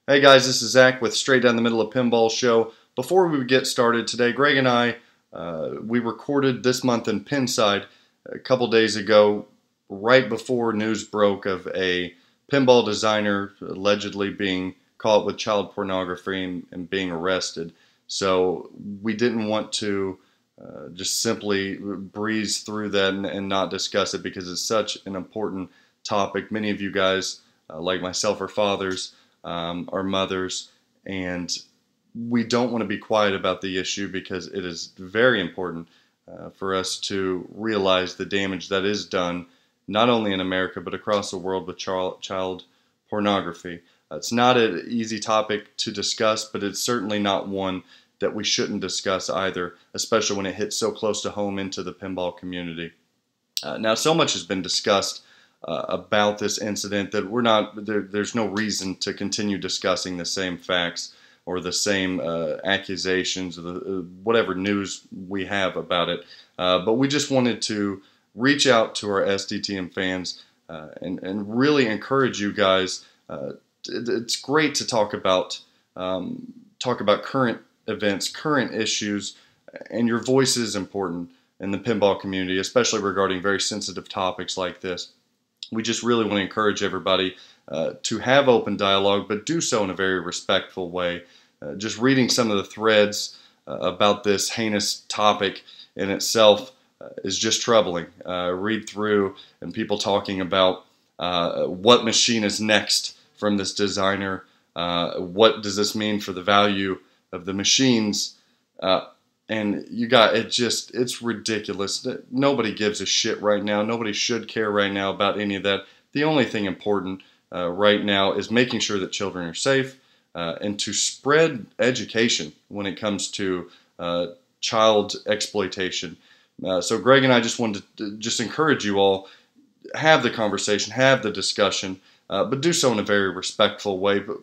Hey guys, this is Zach with Straight Down the Middle of Pinball Show. Before we get started today, Greg and I, we recorded this month in Pinside a couple days ago, right before news broke of a pinball designer allegedly being caught with child pornography and being arrested. So we didn't want to just simply breeze through that and not discuss it because it's such an important topic. Many of you guys, like myself, are fathers. Our mothers, and we don't want to be quiet about the issue because it is very important for us to realize the damage that is done not only in America but across the world with child pornography. It's not an easy topic to discuss, but it's certainly not one that we shouldn't discuss either, especially when it hits so close to home into the pinball community. Now, so much has been discussed about this incident that there's no reason to continue discussing the same facts or the same accusations or whatever news we have about it. But we just wanted to reach out to our SDTM fans and really encourage you guys. It's great to talk about current events, current issues, and your voice is important in the pinball community, especially regarding very sensitive topics like this. We just really want to encourage everybody to have open dialogue, but do so in a very respectful way. Just reading some of the threads about this heinous topic in itself is just troubling. Read through and people talking about what machine is next from this designer, what does this mean for the value of the machines, and you got it's ridiculous. Nobody gives a shit right now. Nobody should care right now about any of that. The only thing important right now is making sure that children are safe and to spread education when it comes to child exploitation. So Greg and I just wanted to just encourage you all, have the conversation, have the discussion, but do so in a very respectful way. But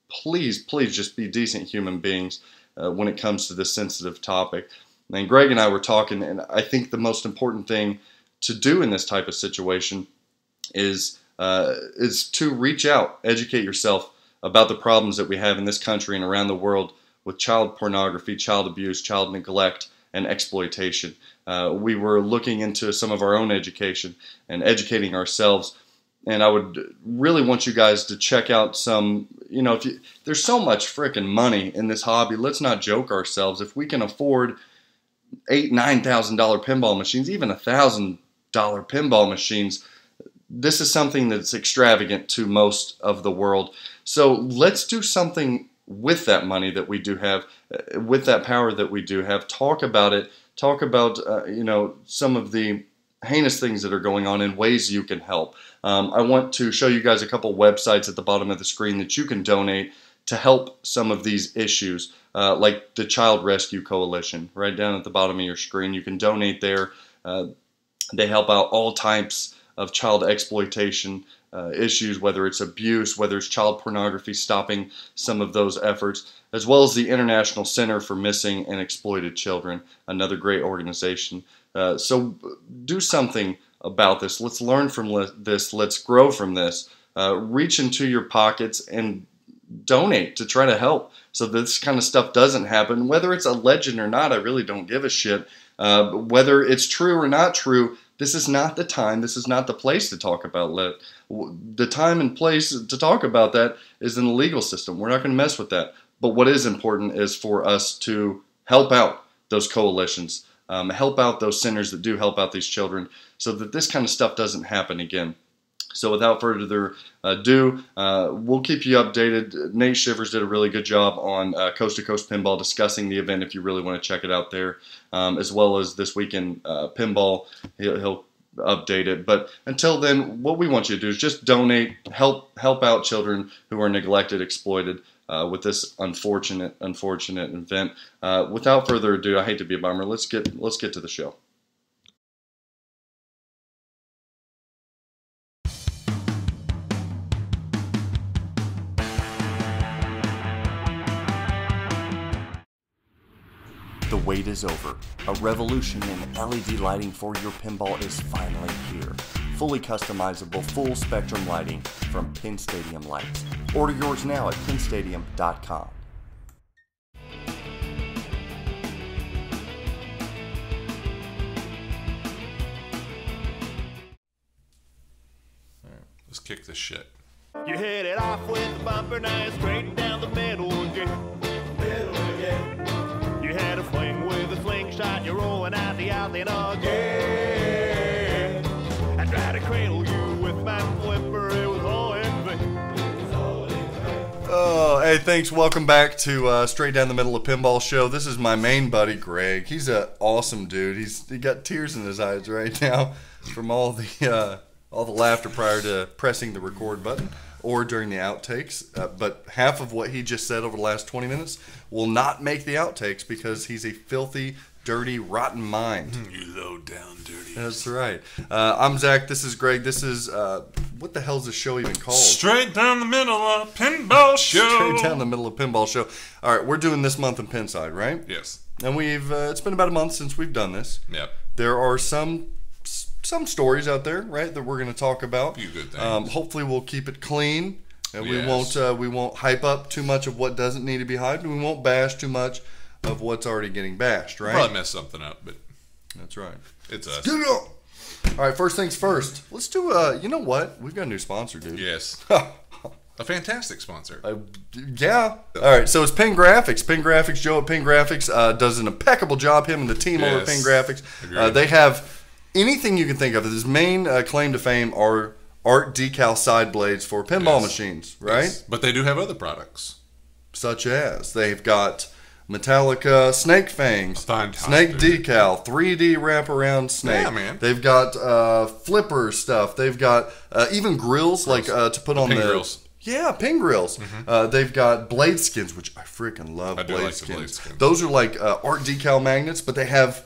please just be decent human beings when it comes to this sensitive topic. And Greg and I were talking, and I think the most important thing to do in this type of situation is to reach out, educate yourself about the problems that we have in this country and around the world with child pornography, child abuse, child neglect, and exploitation. We were looking into some of our own education and educating ourselves. And I would really want you guys to check out some, there's so much freaking money in this hobby. Let's not joke ourselves. If we can afford $8,000, $9,000 pinball machines, even $1,000 pinball machines, this is something that's extravagant to most of the world. So let's do something with that money that we do have, with that power that we do have. Talk about it. Talk about, some of the heinous things that are going on and ways you can help. I want to show you guys a couple websites at the bottom of the screen that you can donate to help some of these issues, like the Child Rescue Coalition. Right down at the bottom of your screen, you can donate there. They help out all types of child exploitation issues, whether it's abuse, whether it's child pornography, stopping some of those efforts, as well as the International Center for Missing and Exploited Children, another great organization. So do something about this. Let's learn from this. Let's grow from this. Reach into your pockets and donate to try to help so this kind of stuff doesn't happen. Whether it's a legend or not, I really don't give a shit. Whether it's true or not true, this is not the time. This is not the place to talk about it. The time and place to talk about that is in the legal system. We're not going to mess with that. But what is important is for us to help out those coalitions. Help out those centers that do help out these children so that this kind of stuff doesn't happen again. So without further ado, we'll keep you updated. Nate Shivers did a really good job on Coast to Coast Pinball discussing the event if you really want to check it out there, as well as this weekend Pinball. He'll update it. But until then, what we want you to do is just donate, help out children who are neglected, exploited with this unfortunate event. Without further ado, I hate to be a bummer. Let's get to the show. The wait is over. A revolution in LED lighting for your pinball is finally here. fully customizable full spectrum lighting from Pin Stadium Lights. Order yours now at pinstadium.com. Let's kick this shit. You hit it off with the bumper, now straight down the middle again. You had a fling with a slingshot, you're rolling out the alley again. I tried to cradle you with my flipper, it was all in vain. Oh, hey, thanks. Welcome back to Straight Down the Middle of Pinball Show. This is my main buddy, Greg. He's an awesome dude. He got tears in his eyes right now from all the laughter prior to pressing the record button or during the outtakes. But half of what he just said over the last 20 minutes will not make the outtakes because he's a filthy, dirty, rotten mind. You low down dirty. That's right. I'm Zach. This is Greg. This is, what the hell is this show even called? Straight down the middle of Pinball Show. Straight down the middle of Pinball Show. All right, we're doing this month in Pinside, right? Yes. And we've, it's been about a month since we've done this. Yep. There are some stories out there, right, that we're going to talk about. A few good things. Hopefully we'll keep it clean. And Yes. we won't hype up too much of what doesn't need to be hyped, and we won't bash too much of what's already getting bashed, right? Probably mess something up, but That's right. it's us. Get it on. All right, first things first. Let's do you know what? We've got a new sponsor, dude. Yes. A fantastic sponsor. Yeah. All right, so it's Pin Graphics. Pin Graphics, Joe at Pin Graphics does an impeccable job. Him and the team over at Pin Graphics. They have anything you can think of. His main claim to fame are art decal side blades for pinball machines, right? Yes. But they do have other products. Such as they've got Metallica snake fangs, snake decal, 3D wraparound snake. Yeah, man. They've got flipper stuff. They've got even grills like to put on pin the grills. Yeah, pin grills. They've got blade skins, which I freaking love. Blade skins. Those are like art decal magnets, but they have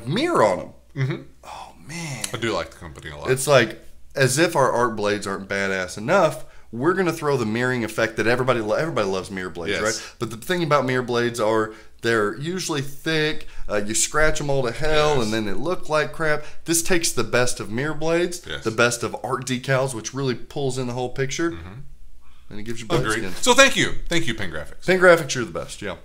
mirror on them. Oh man, I do like the company a lot. it's like as if our art blades aren't badass enough. We're gonna throw the mirroring effect that everybody loves mirror blades, right? But the thing about mirror blades are they're usually thick. You scratch them all to hell, and then they look like crap. This takes the best of mirror blades, the best of art decals, which really pulls in the whole picture, and it gives you blade skin. So thank you, Pin Graphics. Pin Graphics, you're the best, yeah.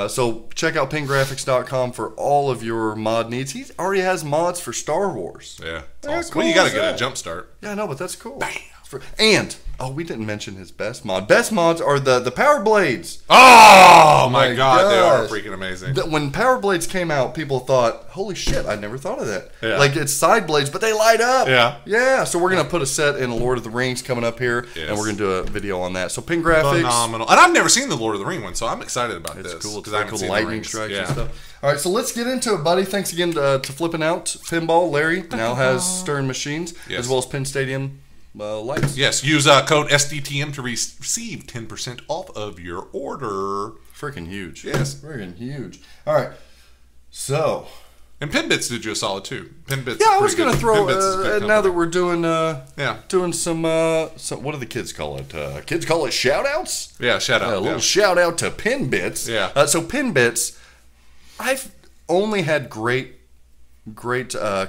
So check out pingraphics.com for all of your mod needs. He already has mods for Star Wars. Yeah, How awesome. cool Well, you got to is get a that? jump start. Yeah, I know, but that's cool. Bam. And we didn't mention his best mod. Best mods are the Power Blades. Oh my God, they are freaking amazing. When Power Blades came out, people thought, "Holy shit, I never thought of that." Yeah. Like it's side blades, but they light up. Yeah. Yeah. So we're gonna put a set in Lord of the Rings coming up here, and we're gonna do a video on that. So Pin Graphics, phenomenal. And I've never seen the Lord of the Ring one, so I'm excited about this. It's cool. It's I haven't cool. seen Lightning strikes and stuff. All right, so let's get into it, buddy. Thanks again to Flipping Out Pinball. Larry now has Stern Machines as well as Pin Stadium lights. Yes, use code SDTM to receive 10% off of your order. Freaking huge. Yes. Freaking huge. All right, so. And Pinbits did you a solid too. Pinbits. Yeah, I was going to throw, now that we're doing doing some what do the kids call it? Kids call it shout-outs? Yeah, shout-out. A little shout-out to Pinbits. Yeah. So Pinbits, I've only had great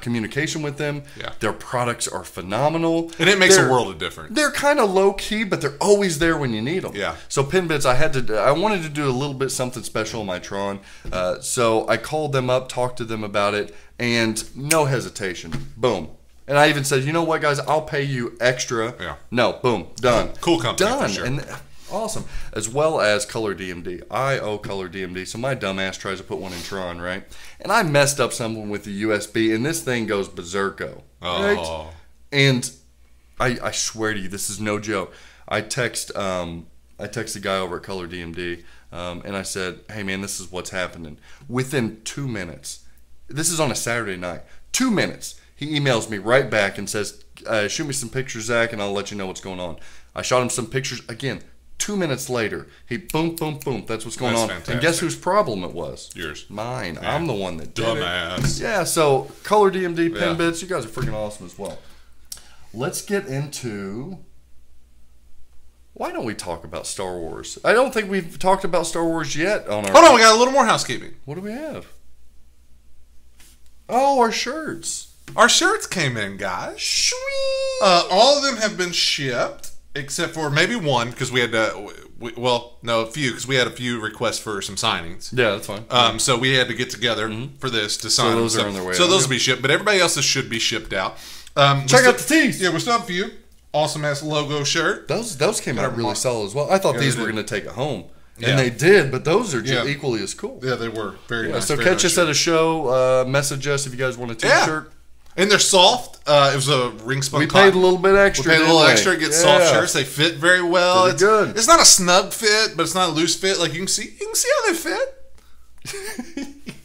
communication with them. Yeah. Their products are phenomenal. And it makes a world of difference. They're kind of low-key, but they're always there when you need them. Yeah. So Pinbits, I wanted to do a little bit something special on my Tron. So I called them up, talked to them about it, and no hesitation. Boom. And I even said, you know what, guys, I'll pay you extra. Yeah. No, boom, done. Cool company. Done. For sure. And awesome. As well as Color DMD. I owe Color DMD. So my dumbass tries to put one in Tron, right? And I messed up something with the USB, and this thing goes berserko. Right? Oh. And I swear to you, this is no joke. I text the guy over at Color DMD, and I said, hey man, this is what's happening. Within 2 minutes, this is on a Saturday night, 2 minutes, he emails me right back and says, shoot me some pictures, Zach, and I'll let you know what's going on. I shot him some pictures. Again, 2 minutes later, he boom, boom, boom. That's what's going on. Fantastic. And guess whose problem it was? Yours. Mine. Yeah. I'm the one that did Dumbass. it. Yeah, so Color DMD, Pinbits, you guys are freaking awesome as well. Let's get into... Why don't we talk about Star Wars? I don't think we've talked about Star Wars yet on our... Hold on, we got a little more housekeeping. What do we have? Oh, our shirts. Our shirts came in, guys. Sweet. All of them have been shipped, except for maybe one, because we had to, a few, because we had a few requests for some signings. Yeah, that's fine. So we had to get together for this to sign. So those are on their way So out. those will be shipped, but everybody else's should be shipped out. Check out the tees. Yeah, we still have a few. Awesome ass logo shirt. Those came out really solid as well. I thought these they were did. going to take it home. Yeah. And they did, but those are just Yeah. equally as cool. Yeah, they were very nice. So very catch nice us at a show. Message us if you guys want a Yeah. t-shirt. And they're soft. It was a ring spun. We paid a little bit extra. We paid a little didn't we? extra to get soft shirts. They fit very well. They're good. It's not a snug fit, but it's not a loose fit. Like you can see how they fit.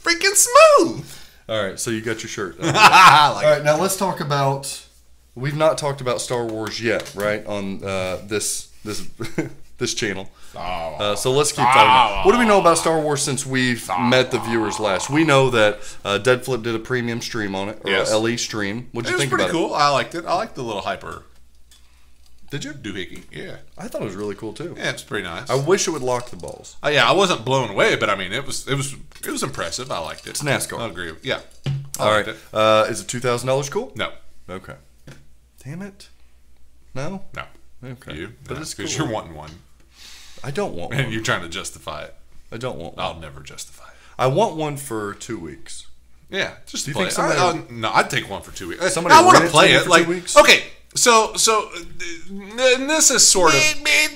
Freaking smooth. All right, so you got your shirt. I like All right, now let's talk about. We've not talked about Star Wars yet, right? On this this channel. So let's keep talking about. What do we know about Star Wars since we've met the viewers last? We know that Dead Flip did a premium stream on it, or Yes. a LE stream. What'd you It was think pretty about cool. I liked it. I liked the little hyper Did you? doohickey. Yeah. I thought it was really cool too. Yeah, it's pretty nice. I wish it would lock the balls. Yeah, I wasn't blown away, but I mean, it was impressive. I liked it. It's NASCAR. I agree. Yeah. All right, It. is it $2,000 cool? No. Okay. Damn it. No. No. Okay. You? But No, it's cool. because you're wanting one, I don't want and one. you're trying to justify it. I don't want one. I'll never justify it. I want one for 2 weeks. Yeah, just Do you play think it. somebody- No, I'd take one for 2 weeks. Somebody I want to rent it play to you it. for Like 2 weeks? okay, so and this is sort of.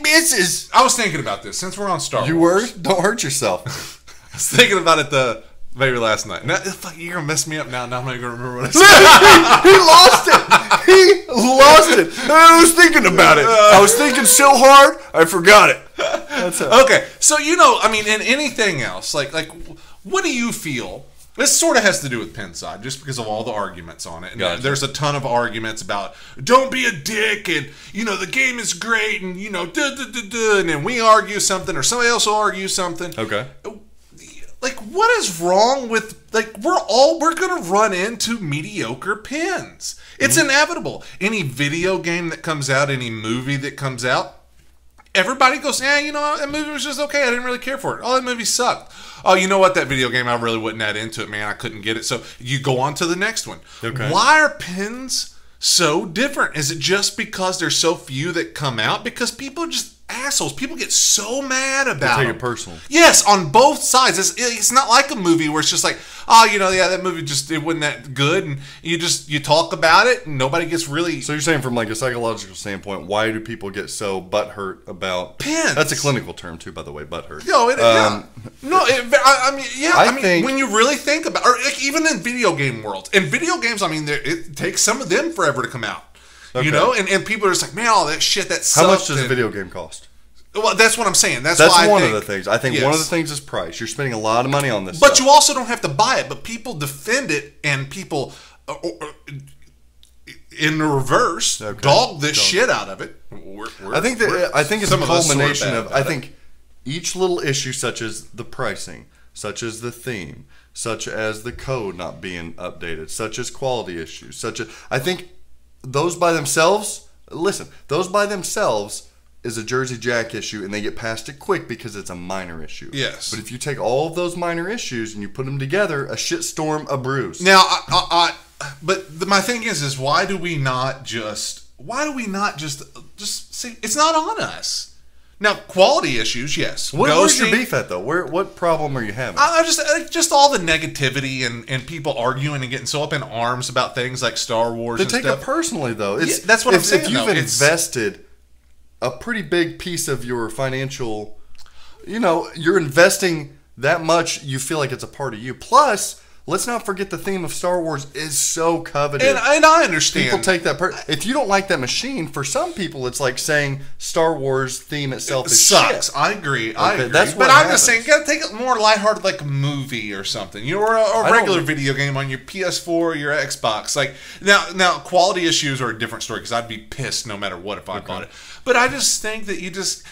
Misses. I was thinking about this since we're on Star Wars. You were? Don't hurt yourself. I was thinking about it maybe last night. Now, fuck, you're gonna mess me up now. Now I'm not gonna remember what I said. He lost it. He lost it. I was thinking about it. I was thinking so hard, I forgot it. That's it. Okay, so I mean, in anything else, like, what do you feel? This sort of has to do with Pinside, just because of all the arguments on it. And Gotcha. there's a ton of arguments about don't be a dick, and the game is great, and and then we argue something, or somebody else will argue something. Okay. Like, what is wrong with we're gonna run into mediocre pins. It's inevitable. Any video game that comes out, any movie that comes out, everybody goes, that movie was just okay. I didn't really care for it. Oh, that movie sucked. Oh, you know what? That video game, I really wasn't that into it, man. I couldn't get it. So you go on to the next one. Okay. Why are pins so different? Is it just because there's so few that come out? Because people are just assholes. People get so mad about Take them. it personal. Yes, on both sides. It's not like a movie where it's just like, that movie it wasn't that good, and you talk about it, and nobody gets really. So you're saying from like a psychological standpoint, why do people get so butthurt about Pins? That's a clinical term too, by the way, butthurt. I mean, think- when you really think about, or like, even in video game worlds, in video games, I mean, it takes some of them forever to come out. Okay. And people are just like, man, all that shit that sucks. How much does a video game cost? Well, that's what I'm saying. That's That's why one I of think, the things. I think yes. one of the things is price. You're spending a lot of money on this But stuff. you also don't have to buy it. But people defend it, and people, in the reverse, dog the shit out of it. I think it's a some of us sort of culmination bad of. about I it. think each little issue, such as the pricing, such as the theme, such as the code not being updated, such as quality issues, I think those by themselves. Listen, those by themselves is a Jersey Jack issue, and they get past it quick because it's a minor issue. Yes. But if you take all of those minor issues and you put them together, a shitstorm, a bruise. Now, my thing is why do we not just say it's not on us? Now, quality issues, yes. Where's your beef at though? What problem are you having? I just all the negativity and people arguing and getting so up in arms about things like Star Wars. They and take stuff. it personally though. It's, that's what I'm saying. If you've though. invested a pretty big piece of your financial, you're investing that much, you feel like it's a part of you. Plus, let's not forget the theme of Star Wars is so coveted. And I understand. People take that if you don't like that machine, for some people it's like saying Star Wars theme itself is sucks. shit. I agree. I agree. That's but what I'm just saying, happens. you gotta take it more lighthearted, like a movie or something. Or a regular video game on your PS4 or your Xbox. Like now, quality issues are a different story because I'd be pissed no matter what if I bought it. But I just think that you just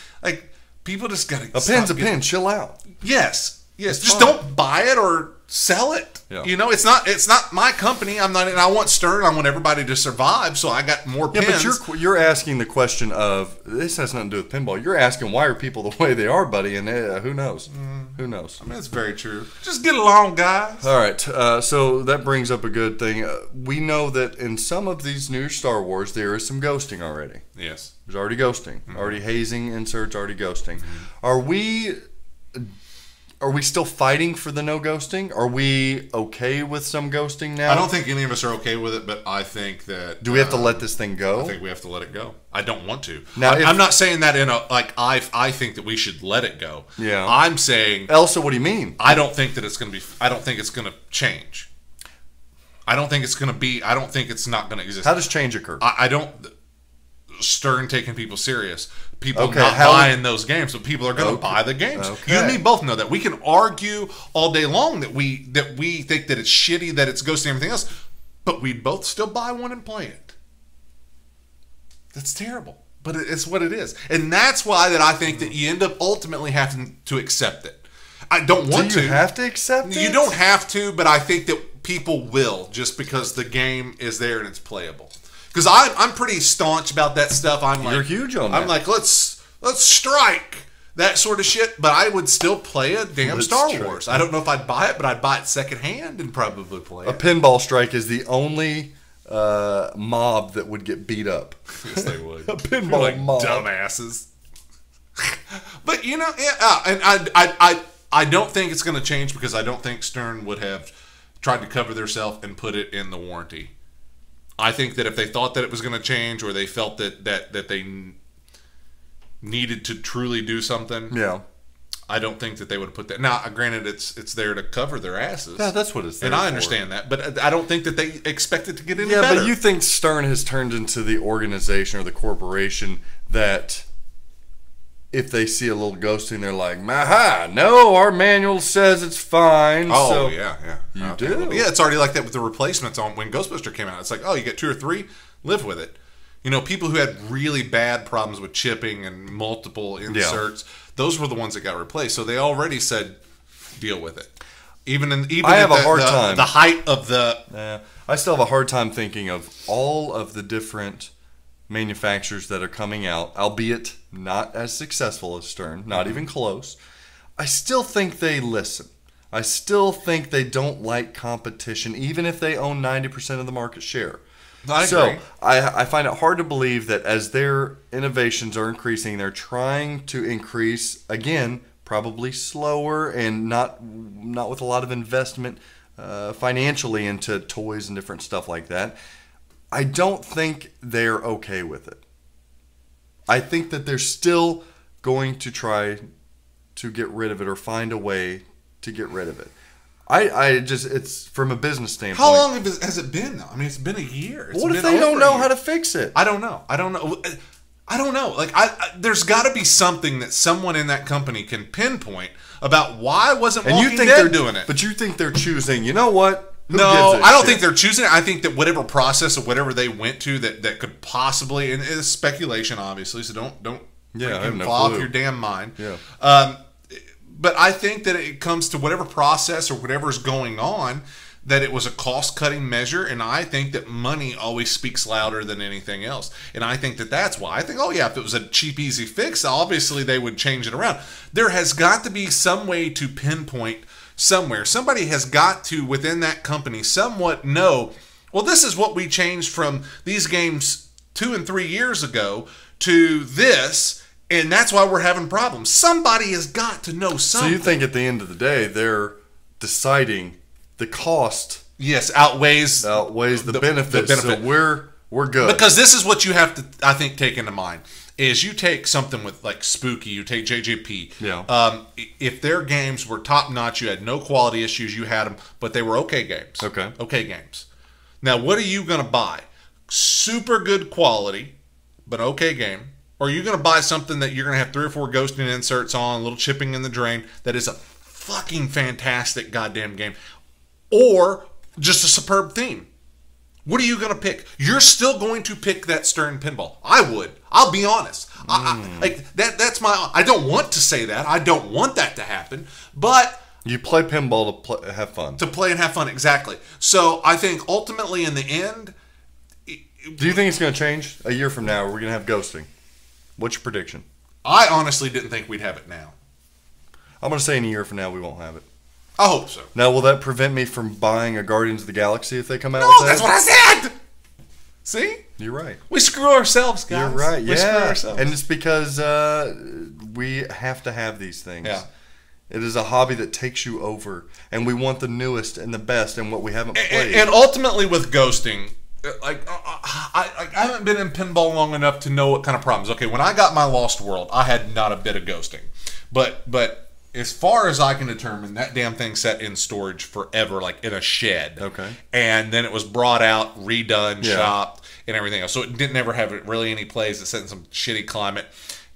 people just gotta. A pin's a pin. Chill out. Yes. Yes, just don't buy it or sell it. Yeah. You know, it's not my company. I'm not, and I want Stern. I want everybody to survive. So I got more pins. Yeah, but you're asking the question of, this has nothing to do with pinball. You're asking, why are people the way they are, buddy? And who knows? Who knows? I mean, that's very true. Just get along, guys. All right. So that brings up a good thing. We know that in some of these new Star Wars, there is some ghosting already. Yes. There's already ghosting. Already hazing inserts, already ghosting. Are we still fighting for the no ghosting? Are we okay with some ghosting now? I don't think any of us are okay with it, but I think that... Do we have to let this thing go? I think we have to let it go. I don't want to. Now, I'm not saying that in a... Like, I think that we should let it go. Yeah. I'm saying... Elsa, what do you mean? I don't think that it's going to be... I don't think it's going to change. I don't think it's going to be... I don't think it's not going to exist. How does change occur? I don't... Stern taking people serious. People Okay, not buying those games, but people are going to buy the games. Okay. You and me both know that. We can argue all day long that we think that it's shitty, that it's ghosting and everything else, but we'd both still buy one and play it. That's terrible, but it's what it is, and that's why that I think that you end up ultimately having to accept it. I don't want to. Do you have to accept it? You don't have to, but I think that people will, just because the game is there and it's playable. Because I'm pretty staunch about that stuff. You're huge on that. I'm like, let's strike that sort of shit. But I would still play a damn Star Wars. I don't know if I'd buy it, but I'd buy it secondhand and probably play it. A pinball strike is the only mob that would get beat up. Yes, they would. A pinball mob. Dumbasses. But you know, and I don't think it's going to change, because I don't think Stern would have tried to cover themselves and put it in the warranty. I think that if they thought that it was going to change, or they felt that they needed to truly do something, Yeah. I don't think that they would have put that. Now, granted, it's there to cover their asses. Yeah, that's what it's there and I for. understand that, but I don't think that they expect it to get any Yeah, better. but you think Stern has turned into the organization or the corporation that if they see a little ghosting, they're like, "Aha, no, our manual says it's fine." Oh, so yeah. You Okay. do? Yeah, it's already like that with the replacements on when Ghostbuster came out. It's like, oh, you get 2 or 3, live with it. You know, people who had really bad problems with chipping and multiple inserts, those were the ones that got replaced. So they already said, deal with it. Even I have a hard time. The height of the... I still have a hard time thinking of all of the different manufacturers that are coming out, albeit not as successful as Stern, not even close. I still think they listen. I still think they don't like competition, even if they own 90% of the market share. I agree. So I find it hard to believe that as their innovations are increasing, they're trying to increase, again, probably slower and not with a lot of investment financially into toys and different stuff like that. I don't think they're okay with it. I think that they're still going to try to get rid of it or find a way to get rid of it. It's from a business standpoint. How long has it been, though? I mean, it's been a year. What if they don't know how to fix it? I don't know. Like, there's got to be something that someone in that company can pinpoint about why wasn't Walking Dead doing it. But you think they're choosing, you know what? No, I don't think they're choosing it. I think that whatever process or whatever they went to that could possibly, and it's speculation, obviously, so don't fall off your damn mind. Yeah. But I think that it comes to whatever process or whatever's going on, that it was a cost-cutting measure, and I think that money always speaks louder than anything else. And I think that that's why. I think, oh yeah, if it was a cheap, easy fix, obviously they would change it around. There has got to be some way to pinpoint somewhere. Somebody has got to, within that company, somewhat know, well, this is what we changed from these games 2 and 3 years ago to this, and that's why we're having problems. Somebody has got to know something. So you think at the end of the day, they're deciding the cost outweighs the benefits. So we're good. Because this is what you have to, I think, take into mind. Is you take something with like Spooky, you take JJP. Yeah. If their games were top notch, you had no quality issues, you had them, but they were okay games. Okay games. Now, what are you going to buy? Super good quality, but okay game. Or are you going to buy something that you're going to have 3 or 4 ghosting inserts on, a little chipping in the drain, that is a fucking fantastic goddamn game? Or just a superb theme? What are you going to pick? You're still going to pick that Stern pinball. I would. I'll be honest. That's my. I don't want to say that. I don't want that to happen. But You play pinball to have fun. To play and have fun, exactly. So I think ultimately in the end... Do you think it's going to change a year from now? Or we're going to have ghosting? What's your prediction? I honestly didn't think we'd have it now. I'm going to say in a year from now we won't have it. I hope so. Now, will that prevent me from buying a Guardians of the Galaxy if they come out No, with that? that's what I said! See? You're right. We screw ourselves, guys. You're right, We screw yeah. ourselves. And it's because we have to have these things. Yeah. It is a hobby that takes you over, and we want the newest and the best and what we haven't played. And ultimately with ghosting, like I haven't been in pinball long enough to know what kind of problems. Okay, when I got my Lost World, I had not a bit of ghosting. But as far as I can determine, that damn thing sat in storage forever, like in a shed. Okay. And then it was brought out, redone, Yeah. shopped, and everything else. So it didn't ever have really any plays. It sat in some shitty climate.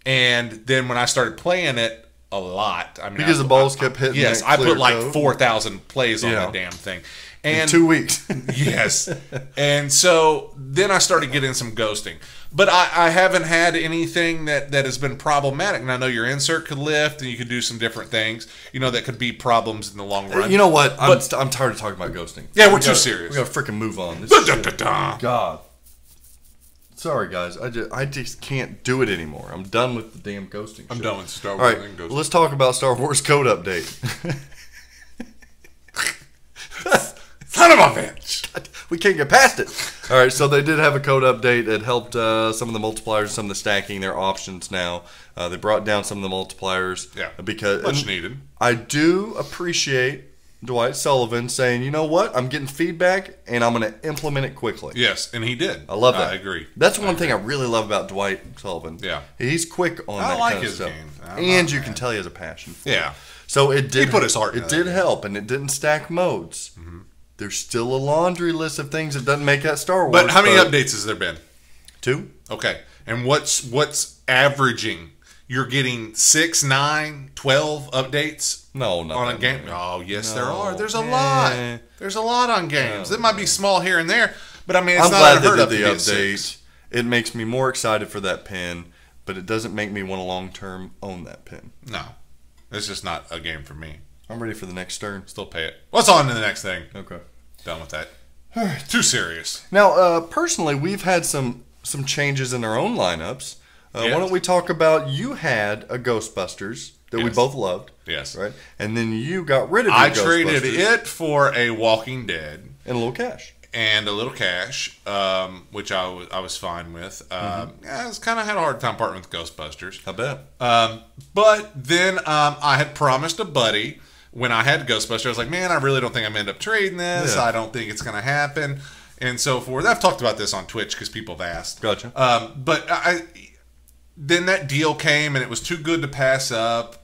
And then when I started playing it a lot, I mean, Because the balls kept hitting. Yes, that I put clear like coat. 4,000 plays on Yeah. that damn thing. In And 2 weeks. yes. And so then I started getting some ghosting. But I haven't had anything that has been problematic. And I know your insert could lift and you could do some different things, that could be problems in the long run. You know what? I'm tired of talking about ghosting. Yeah, we're too serious. We gotta freaking move on. This Da-da-da-da. God. Sorry, guys. I just can't do it anymore. I'm done with the damn ghosting. I'm shit. done with Star All Wars right, and ghosting. let's talk about Star Wars Code Update. Son of a bitch. We can't get past it. All right, so they did have a code update. It helped some of the multipliers, some of the stacking, their options now. They brought down some of the multipliers. Yeah, because much needed. I do appreciate Dwight Sullivan saying, you know what, I'm getting feedback and I'm going to implement it quickly. Yes, and he did. I love that. I agree. That's one thing I really love about Dwight Sullivan. Yeah. He's quick on I that like kind of his stuff. game. I'm And not you mad. can tell he has a passion for it. Yeah. So it did. He put his heart It into did that. help, and it didn't stack modes. Mm-hmm. There's still a laundry list of things that doesn't make that Star Wars. But how many updates has there been? 2. Okay. And what's averaging? You're getting 6, 9, 12 updates No, not on a that game? many. Oh, yes, No. there are. There's a Eh. lot. There's a lot on games. No. It might be small here and there, but I mean, it's I'm not glad unheard they of did to the get update. 6. It makes me more excited for that pin, but it doesn't make me want to long term own that pin. No. It's just not a game for me. I'm ready for the next turn. Still pay it. What's on to the next thing? Okay. Done with that. Too serious. Now, personally, we've had some changes in our own lineups. Yes. Why don't we talk about, you had a Ghostbusters that we Yes. both loved, Yes. right? And then you got rid of your I Ghostbusters traded it for a Walking Dead and a little cash. and a little cash, which I was fine with. Yeah, I was kind of had a hard time parting with Ghostbusters. I bet. But then I had promised a buddy when I had Ghostbusters, I was like, man, I really don't think I'm going to end up trading this. Yeah. I don't think it's going to happen. And so forth. I've talked about this on Twitch because people have asked. Gotcha. But then that deal came and it was too good to pass up.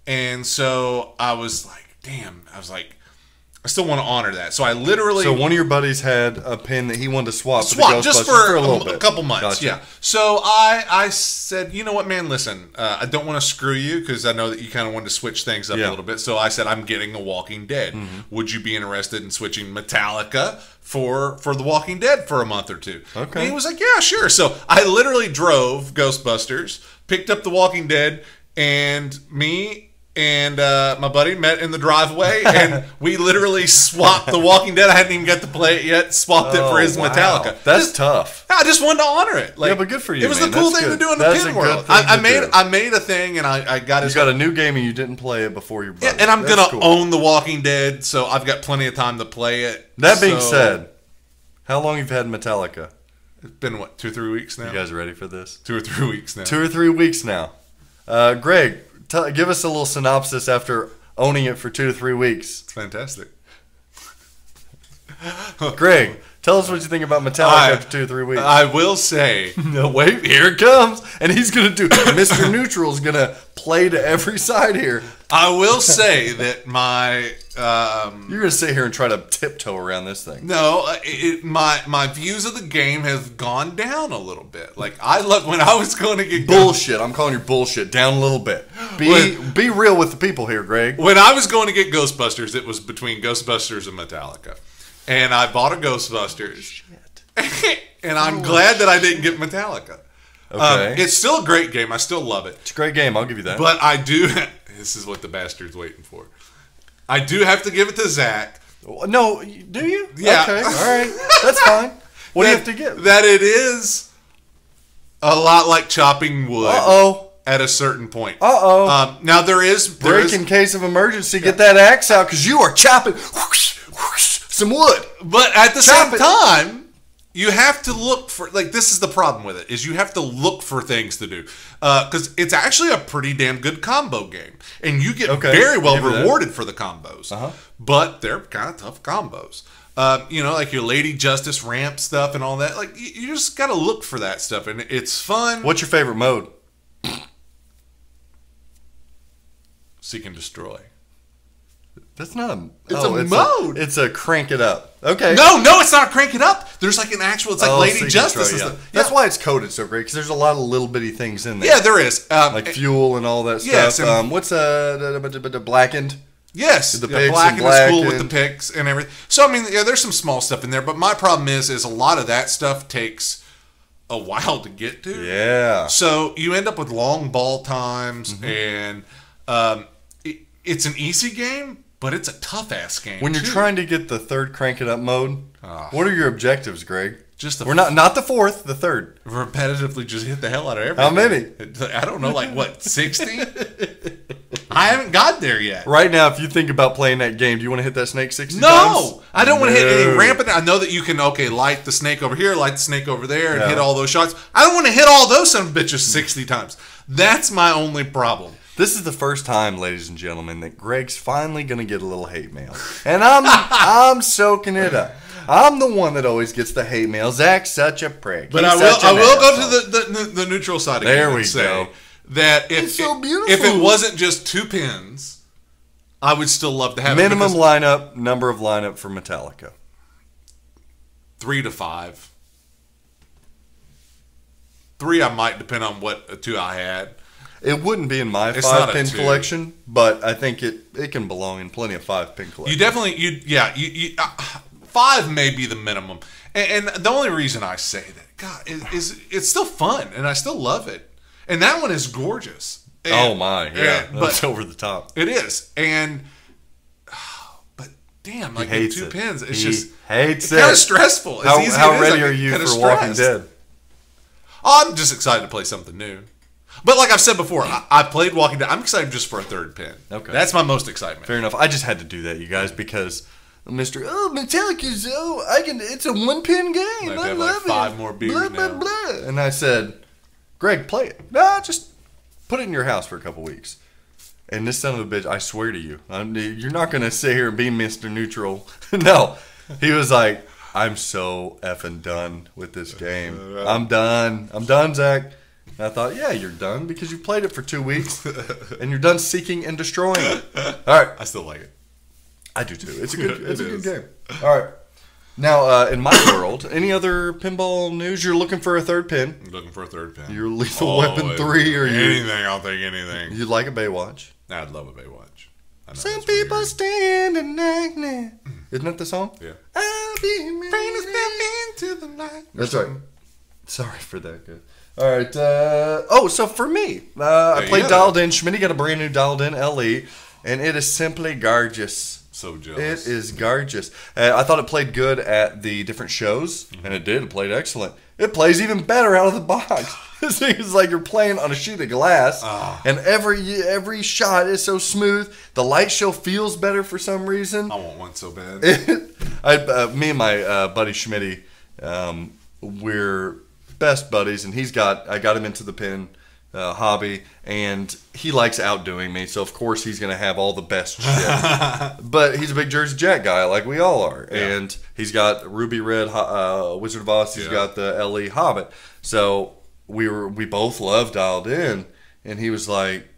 And so I was like, damn, I still want to honor that. So I literally... So one of your buddies had a pin that he wanted to swap for the Swap just Ghostbusters for a little bit. a couple months. Gotcha. Yeah. So I said, you know what, man? Listen, I don't want to screw you because I know that you kind of wanted to switch things up a Yeah. little bit. So I said, I'm getting The Walking Dead. Would you be interested in switching Metallica for The Walking Dead for a month or two? Okay. And he was like, yeah, sure. So I literally drove Ghostbusters, picked up The Walking Dead, and me and my buddy met in the driveway, and we literally swapped The Walking Dead. I hadn't even got to play it yet. Swapped it for his wow. Metallica. That's tough. I just wanted to honor it. Like, Yeah, but good for you, It was man. the cool That's thing good. to do in the That's pin a good world. thing to do. I made a thing, and I got his. You got a new game and you didn't play it before your buddy. and I'm That's gonna cool. own The Walking Dead, so I've got plenty of time to play it. That being So, said, how long have you had Metallica? it's been what, 2 or 3 weeks now. You guys ready for this? 2 or 3 weeks now. 2 or 3 weeks now. Greg, give us a little synopsis after owning it for 2 to 3 weeks. It's fantastic. Greg, tell us what you think about Metallica after 2 or 3 weeks. I will say, No, wait, here it comes. And he's going to do, Mr. Neutral's going to play to every side here. I will say that my You're going to sit here and try to tiptoe around this thing. no, my views of the game have gone down a little bit. Like I look when I was going to get Bullshit. I'm calling your bullshit down a little bit. Be real with the people here, Greg. When I was going to get Ghostbusters, it was between Ghostbusters and Metallica. And I bought a Ghostbusters. And I'm glad that I didn't get Metallica. Okay. It's still a great game. I still love it. It's a great game. I'll give you that. But I do... This is what the bastard's waiting for. I do have to give it to Zach. No, do you? Yeah. Okay, all right. That's fine. What do you have to give? That it is a lot like chopping wood. Uh-oh. At a certain point. Uh-oh. Now there is... Break in case of emergency. Get that axe out because you are chopping some wood. But at the same time, you have to look for... Like, this is the problem with it, is you have to look for things to do. Because it's actually a pretty damn good combo game. And you get very well rewarded for the combos. But they're kind of tough combos. You know, like your Lady Justice ramp stuff and all that. Like, you just got to look for that stuff. And it's fun. What's your favorite mode? Seek and Destroy. That's not a... It's a mode. It's a crank it up. Okay. No, it's not crank it up. There's like an actual... It's like Lady Justice. Destroy, That's why it's coded so great, because there's a lot of little bitty things in there. Yeah, there is. Like fuel and all that yes, stuff. What's Blackened? Yes. The picks Blackened is cool with the picks and everything. So, I mean, yeah, there's some small stuff in there, but my problem is a lot of that stuff takes a while to get to. Yeah. So, you end up with long ball times, and it's an easy game, but it's a tough-ass game, When you're trying to get the third crank it up mode, what are your objectives, Greg? We're not the fourth, the third. Repetitively just hit the hell out of everything. How many? I don't know, like what, 60? I haven't got there yet. Right now, if you think about playing that game, do you want to hit that snake 60 times? No! I don't want to hit any rampant. I know that you can, light the snake over here, light the snake over there, and hit all those shots. I don't want to hit all those son of bitches 60 times. That's my only problem. This is the first time, ladies and gentlemen, that Greg's finally going to get a little hate mail. And I'm soaking it up. I'm the one that always gets the hate mail. Zach's such a prick. But I will go to the neutral side again. There we go. That it's so beautiful. If it wasn't just 2 pins, I would still love to have minimum number of lineup for Metallica. 3 to 5. 3 I might, depend on what 2 I had. It wouldn't be in my 5-pin collection, but I think it can belong in plenty of 5-pin collections. You definitely, 5 may be the minimum. And the only reason I say that, God, is it's still fun, and I still love it. And that one is gorgeous. Oh my, yeah, that's over the top. It is, but damn, like the 2 pins, it's kind of stressful. How ready are you for Walking Dead? Oh, I'm just excited to play something new. But like I've said before, I played Walking Dead. I'm excited just for a 3rd pin. Okay, that's my most excitement. Fair enough. I just had to do that, you guys, because Metallica's it's a 1-pin game. I love it. 5 more beers blah, now. Blah, blah. And I said, Greg, play it. No, just put it in your house for a couple weeks. And this son of a bitch, I swear to you, you're not going to sit here and be Mr. Neutral. No. He was like, I'm so effing done with this game. I'm done. I'm done, Zach. And I thought, yeah, you're done because you played it for 2 weeks. And you're done seeking and destroying it. All right. I still like it. I do too. It's a good game. All right. Now, in my world, any other pinball news? You're looking for a 3rd pin. I'm looking for a 3rd pin. You're Lethal Weapon 3 or anything. I'll take anything. You'd like a Baywatch? I'd love a Baywatch. Some people standing like that. Isn't that the song? Yeah. I'll be ready to step into the light. That's right. Sorry for that, guys. All right. So for me, I played Dialed In. Schmitty got a brand new Dialed In LE, and it is simply gorgeous. So jealous. It is gorgeous. I thought it played good at the different shows, and it did. It played excellent. It plays even better out of the box. It's like you're playing on a sheet of glass, and every shot is so smooth. The light show feels better for some reason. I want one so bad. Me and my buddy Schmitty, we're best buddies, and I got him into the pin hobby, and he likes outdoing me, so of course he's going to have all the best shit. But he's a big Jersey Jack guy, like we all are, and he's got Ruby Red Wizard of Oz, he's got the LE Hobbit, so we both love Dialed In, and he was like,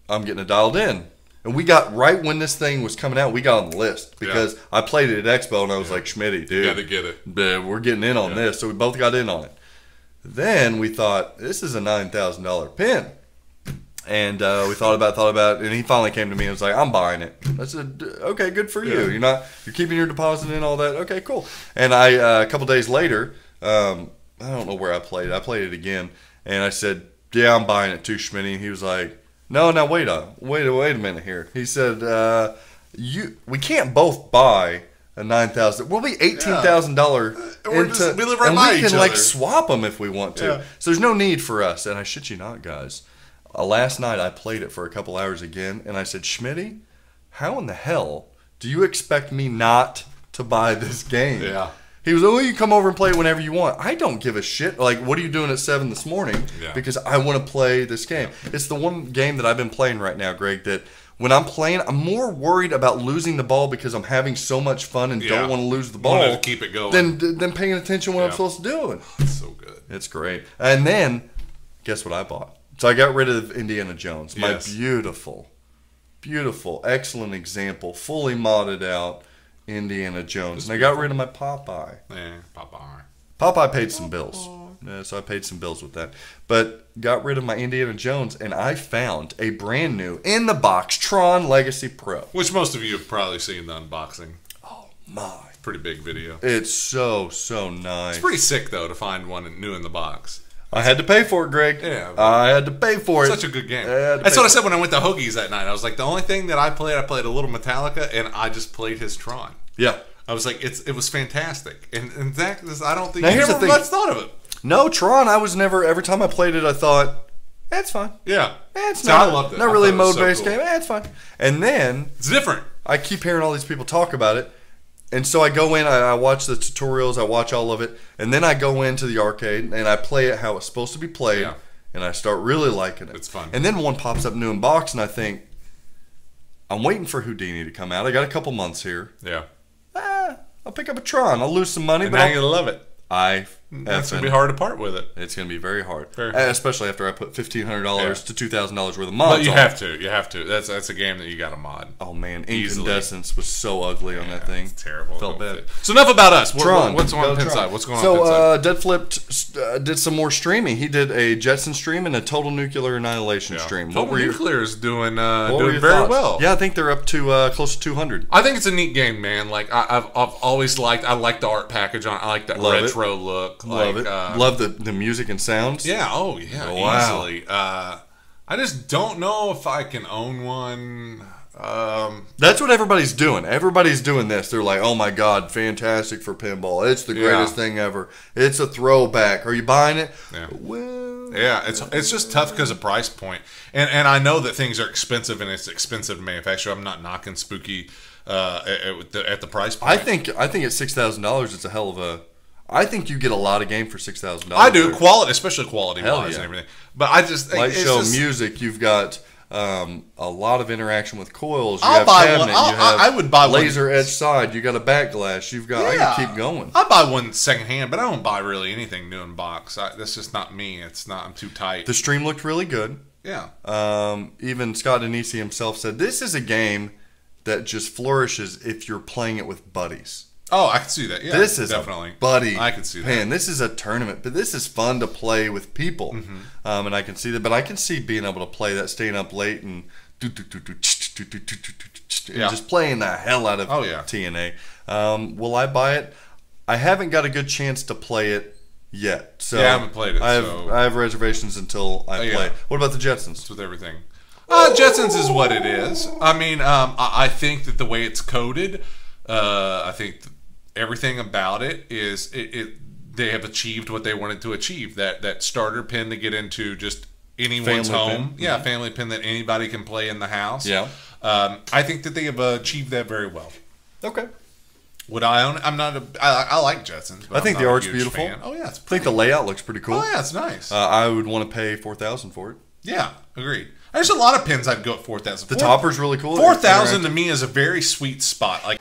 I'm getting a Dialed In. And we got, right when this thing was coming out, we got on the list, because I played it at Expo, and I was like, Schmitty, dude, you gotta get it. We're getting in on this, so we both got in on it. Then we thought, this is a $9,000 pin. And we thought about it, and he finally came to me and was like, I'm buying it. I said, okay, good for you. You're keeping your deposit and all that. Okay, cool. And a couple days later, I don't know where I played. I played it again, and I said, yeah, I'm buying it too, Schmitty. And he was like, no, wait a minute here. He said, we can't both buy a $9,000. We'll be $18,000 into, we live right and by we each can like other. swap them if we want to. Yeah. So there's no need for us. And I shit you not, guys. Last night I played it for a couple hours again, and I said, Schmitty, how in the hell do you expect me not to buy this game? Yeah. He was, oh, you come over and play it whenever you want. I don't give a shit. Like, what are you doing at 7 this morning? Yeah. Because I want to play this game. It's the one game that I've been playing right now, Greg, that when I'm playing, I'm more worried about losing the ball because I'm having so much fun and don't want to lose the ball. Wanted to keep it going. Than paying attention to what I'm supposed to do. It's so good. It's great. And then, guess what I bought? So I got rid of Indiana Jones. My beautiful, excellent example, fully modded out Indiana Jones. And I got rid of my Popeye. Yeah, Popeye. Popeye paid some bills. Yeah, so I paid some bills with that. But got rid of my Indiana Jones, and I found a brand new, in the box, Tron Legacy Pro. Which most of you have probably seen the unboxing. Oh, my. Pretty big video. It's so nice. It's pretty sick, though, to find one new in the box. I had to pay for it, Greg. Yeah. I had to pay for it. Such a good game. That's what I said when I went to Hoagie's that night. I was like, the only thing that I played a little Metallica, and I just played his Tron. Yeah. I was like, it was fantastic. And Zach, I don't think Now, you here's the ever thing. much thought of it. No, Tron, I was never, every time I played it, I thought, it's fine. Yeah. It's So not, I loved it. not I really a thought it was mode-based so cool. game. It's fine. And then, It's different. I keep hearing all these people talk about it. And so I go in, I watch the tutorials, I watch all of it, and then I go into the arcade and I play it how it's supposed to be played, and I start really liking it. It's fun. And then one pops up new in box, and I think, I'm waiting for Houdini to come out. I got a couple months here. Yeah. I'll pick up a Tron. I'll lose some money, And but now you're going to love it. That's going to be hard to part with it. It's going to be very hard, Very hard. especially after I put $1,500 to $2,000 worth of mods. But you on have to. You have to. That's a game that you got to mod. Oh man, Easily. Incandescence was so ugly on that thing. It's terrible. Felt bad. So enough about us. Tron. What's on Go Pinside? Tron. What's going on So Pinside? Dead Flipped did some more streaming. He did a Jetson stream and a Total Nuclear Annihilation stream. Total Nuclear is doing what were your very thoughts? well. Yeah, I think they're up to close to 200. I think it's a neat game, man. Like I've always liked. I like the art package on. I like that Love retro look. Love like, it. Love the music and sounds. Yeah. Oh yeah. Oh, wow. Easily. I just don't know if I can own one. That's what everybody's doing. Everybody's doing this. They're like, oh my God, fantastic for pinball. It's the greatest thing ever. It's a throwback. Are you buying it? Yeah. Well, Yeah, it's just tough because of price point, and I know that things are expensive and it's expensive to manufacture. I'm not knocking Spooky at the price point. I think at $6,000, it's a hell of a. I think you get a lot of game for $6,000. I do quality, especially quality Hell wise yeah. and everything. But I just Light it's show, just, music. You've got a lot of interaction with coils. You I'll have buy cabinet. one. You have I would buy one. laser edge side. You got a back glass. You've got. I can keep going. I buy one secondhand, but I don't buy really anything new in box. That's just not me. It's not. I'm too tight. The stream looked really good. Yeah. Even Scott Denisi himself said this is a game that just flourishes if you're playing it with buddies. Oh, I can see that. Yeah, This is definitely a buddy. I can see that. Man, this is a tournament, but this is fun to play with people. Mm-hmm. And I can see that. But I can see being able to play that, staying up late and just playing the hell out of TNA. Will I buy it? I haven't got a good chance to play it yet. So Yeah, I haven't played it, I so- have reservations until I play. What about the Jetsons? with everything. Jetsons is what it is. I mean, I think that the way it's coded, I think everything about it is they have achieved what they wanted to achieve. That starter pin to get into just anyone's Family home. pin. Yeah, family pin that anybody can play in the house. Yeah. I think that they have achieved that very well. Okay. Would I own it? I'm not I like Jetsons. But I think I'm the not a art's huge beautiful. fan. Oh yeah, it's I think the layout looks pretty cool. Oh yeah, it's nice. I would want to pay $4,000 for it. Yeah, agreed. There's a lot of pins I'd go at 4,000. The topper's really cool. 4,000 to me is a very sweet spot. Like.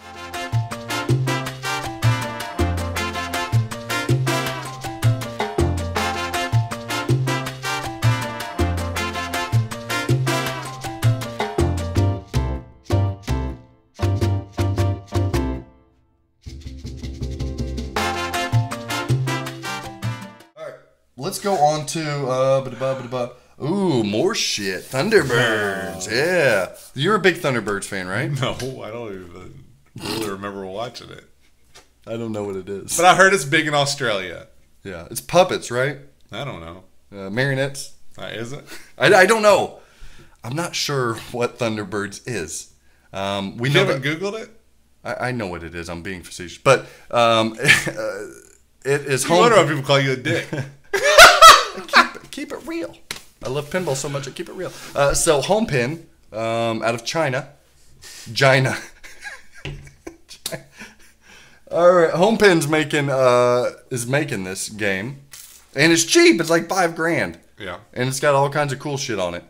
Let's go on to ooh, more shit. Thunderbirds. Yeah. You're a big Thunderbirds fan, right? No, I don't even really remember watching it. I don't know what it is. But I heard it's big in Australia. Yeah, it's puppets, right? I don't know. Marionettes. Is it? I don't know. I'm not sure what Thunderbirds is. We You know haven't that, Googled it? I know what it is. I'm being facetious, but it is I home. wonder why people call you a dick. Keep it real. I love pinball so much. I keep it real. So home pin out of China. All right, home pin's is making this game, and it's cheap. It's like $5,000. Yeah. And it's got all kinds of cool shit on it.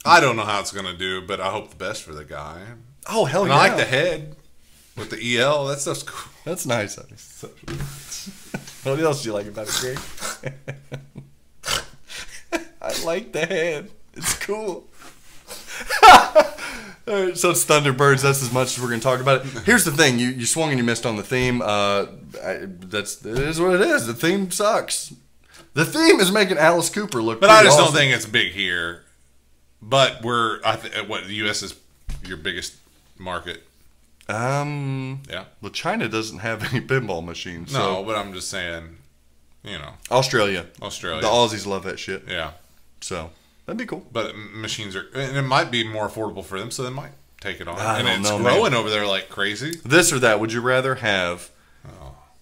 I don't know how it's going to do, but I hope the best for the guy. Oh, hell And yeah. I like the head with the EL. That stuff's cool. That's nice. What else do you like about it, Greg? I like the head. It's cool. All right, so it's Thunderbirds. That's as much as we're going to talk about it. Here's the thing. You swung and you missed on the theme. It is what it is. The theme sucks. The theme is making Alice Cooper look But I just awesome. don't think it's big here. But the U.S. is your biggest market. Yeah. Well, China doesn't have any pinball machines. No, So. but I'm just saying, Australia. The Australia. Aussies love that shit. Yeah. So, that'd be cool. But machines are, and it might be more affordable for them, so they might take it on. I and don't it's know, growing man. over there like crazy. This or that, would you rather have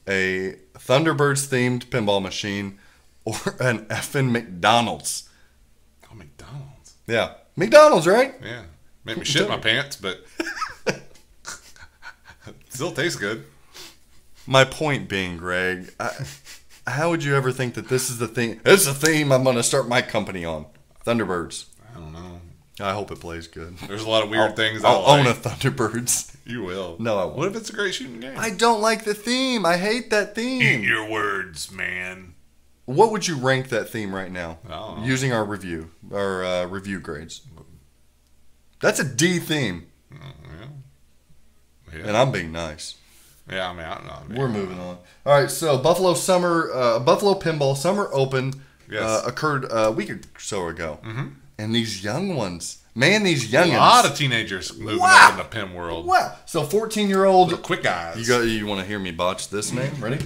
a Thunderbirds themed pinball machine or an effing McDonald's? Oh, McDonald's. Yeah. McDonald's, right? Yeah. Made me shit my pants, but still tastes good. My point being, Greg, how would you ever think that this is the thing? This is the theme I'm going to start my company on. Thunderbirds. I don't know. I hope it plays good. There's a lot of weird things. I'll I own a like. Thunderbirds. You will. No, I won't. What if it's a great shooting game? I don't like the theme. I hate that theme. Eat your words, man. What would you rank that theme right now? I don't know. Using our review grades. That's a D theme, Yeah. and I'm being nice. Yeah, I mean, I don't know. We're moving on. All right, so Buffalo Pinball Summer Open Yes. occurred a week or so ago, and these young ones, man, these youngins, A lot of teenagers moving Wow. up in the pin world. wow. So 14-year-old. The quick guys. You want to hear me botch this name? Ready?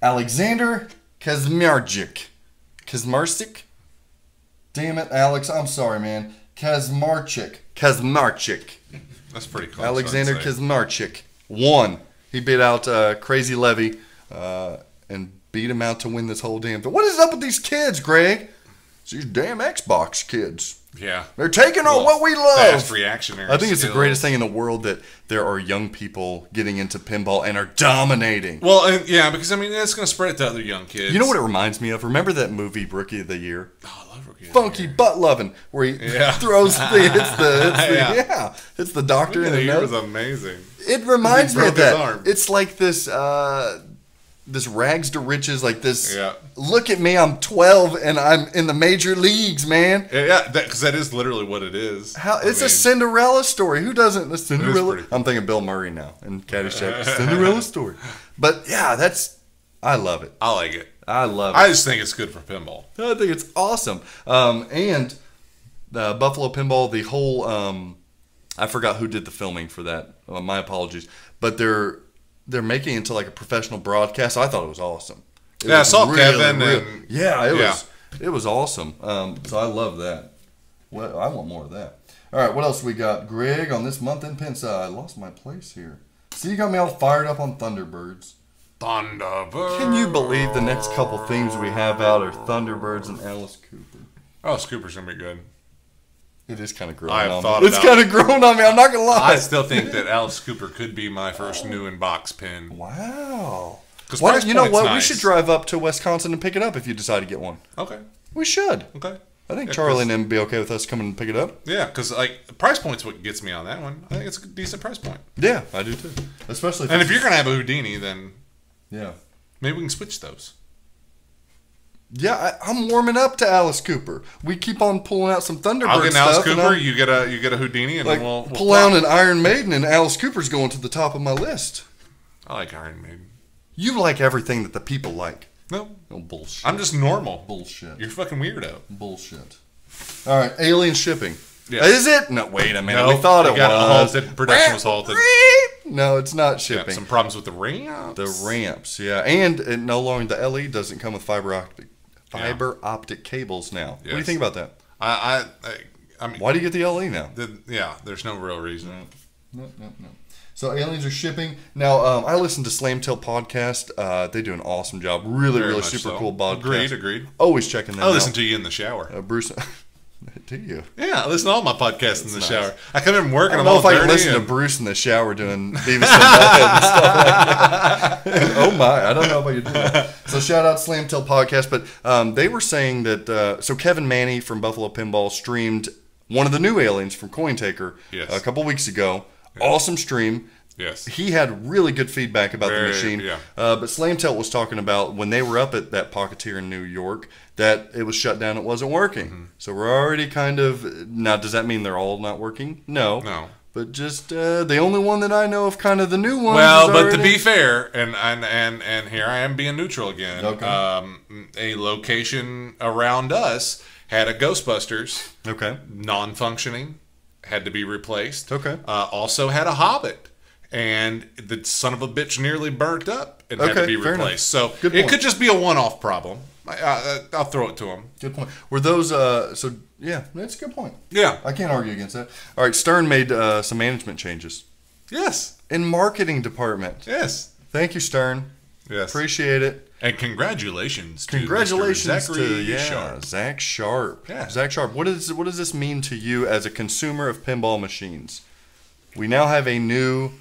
Alexander Kazmarczyk. Kazmarczyk? Damn it, Alex. I'm sorry, man. Kazmarczyk. That's pretty close. Alexander I'd say. Kazmarczyk won. He beat out Crazy Levy and beat him out to win this whole damn thing. What is up with these kids, Greg? It's these damn Xbox kids. Yeah. They're taking on Well, what we love. Fast reactionary. I think it's the skills. greatest thing in the world that there are young people getting into pinball and are dominating. Well, and, yeah, because I mean, it's going to spread it to other young kids. You know what it reminds me of? Remember that movie Rookie of the Year? Oh, I love Rookie of the Funky Year. butt loving, where he Yeah. throws hits the doctor Rookie in of the the Year was nose. amazing. It reminds me broke of that. his arm. It's like this rags to riches, like this. Yeah. Look at me, I'm 12 and I'm in the major leagues, man. Yeah, because that is literally what it is. It's a Cinderella story. Who doesn't? The Cinderella. pretty cool. I'm thinking Bill Murray now and Caddyshack. Cinderella story. But yeah, I love it. I like it. I love it. I just think it's good for pinball. I think it's awesome. And Buffalo Pinball, the whole, I forgot who did the filming for that. My apologies. But they're making it into like a professional broadcast. I thought it was awesome. It Yeah, I was saw Kevin and- yeah, it was awesome. So I love that. Well, I want more of that. All right, what else we got? Greg, on this month in Pinside. I lost my place here. See, you got me all fired up on Thunderbirds. Thunderbirds. Can you believe the next couple themes we have out are Thunderbirds and Alice Cooper? Oh, Scooper's going to be good. It is kind of growing I've on thought me. It's about- kind of growing on me. I'm not gonna lie. I still think that Alice Cooper could be my first new in-box pin. Wow. 'Cause Why, price you know point's what? We nice. should drive up to Wisconsin and pick it up if you decide to get one. Okay. We should. Okay. I think Yeah, Charlie 'cause- and them would be okay with us coming and pick it up. Yeah, because like the price point's what gets me on that one. I think it's a decent price point. Yeah, I do too. Especially And if you're gonna have a Houdini, then yeah. maybe we can switch those. Yeah, I'm warming up to Alice Cooper. We keep on pulling out some Thunderbird I'll get an stuff. Alice and Cooper. I'm- You get a Houdini, and like, then we'll pull out an Iron Maiden, and Alice Cooper's going to the top of my list. I like Iron Maiden. You like everything that the people like. No, No bullshit. I'm just normal. Bullshit. You're fucking weirdo. Bullshit. All right, alien shipping. Yeah. Is it? No, wait a minute. No, we thought it it got was. halted. Production was halted. No, it's not Yeah, shipping. some problems with the ramps. The ramps, yeah, and it no longer the LE doesn't come with fiber optic cables now. What do you Yes. think about that? I mean, Why do you get the LE now? yeah, there's no real reason. No. So aliens are shipping. Now, I listened to Slamtail podcast. They do an awesome job. Really, Very really much super so. cool podcast. Agreed. Always checking them out. I listen to you in the shower. Bruce, do you? Yeah, I listen to all my podcasts in the nice. shower. I come in from work I and don't I'm know all if I can dirty. listen to Bruce in the shower doing Beavis and Butthead and stuff like that. Oh my, I don't know if I could do that. So shout out Slamtail podcast. But they were saying that, so Kevin Manny from Buffalo Pinball streamed one of the new aliens from CoinTaker a couple weeks ago. Yes. Awesome stream. Yes. He had really good feedback about the machine. Yeah. But Slamtail was talking about when they were up at that Pocketeer in New York that it was shut down, it wasn't working. Mm-hmm. So we're already kind of, now does that mean they're all not working? No. But just the only one that I know of kind of the new ones. Well, but to be fair, and here I am being neutral again, a location around us had a Ghostbusters. Okay. Non-functioning, had to be replaced. Okay. Also had a Hobbit. And the son of a bitch nearly burnt up and had to be replaced. So it could just be a one-off problem. I'll throw it to him. Good point. Were those, so yeah, that's a good point. Yeah. I can't argue against that. All right, Stern made some management changes. Yes. In marketing department. Yes. Thank you, Stern. Yes. Appreciate it. And congratulations to Zach Sharp. Yeah. Zach Sharp. What does this mean to you as a consumer of pinball machines? We now have a new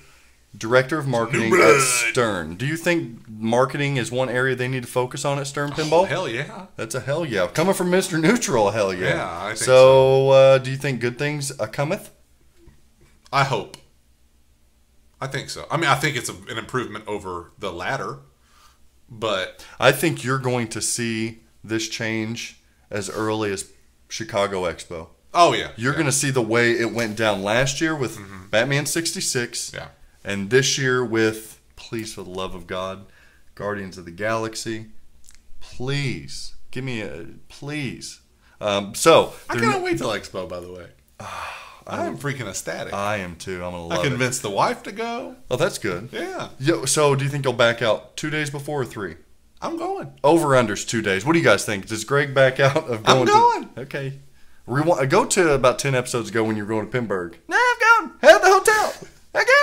director of marketing at Stern. Do you think marketing is one area they need to focus on at Stern Pinball? Oh, hell yeah. That's a hell yeah. Coming from Mr. Neutral, hell yeah. Yeah, I think so. So, do you think good things cometh? I hope. I think so. I mean, I think it's an improvement over the latter, but I think you're going to see this change as early as Chicago Expo. Oh, yeah. You're going to see the way it went down last year with Batman 66. Yeah. And this year with, please, for the love of God, Guardians of the Galaxy. Please. Give me a, please. I cannot wait till Expo, by the way. I'm freaking ecstatic. I am too. I'm going to love it. I convinced the wife to go. Oh, that's good. Yeah. So do you think you'll back out 2 days before or 3? I'm going. Over-under's 2 days. What do you guys think? Does Greg back out of going? I'm going. Okay. Go to about 10 episodes ago when you were going to Pinburg. No, I'm going. At the hotel. I'm going.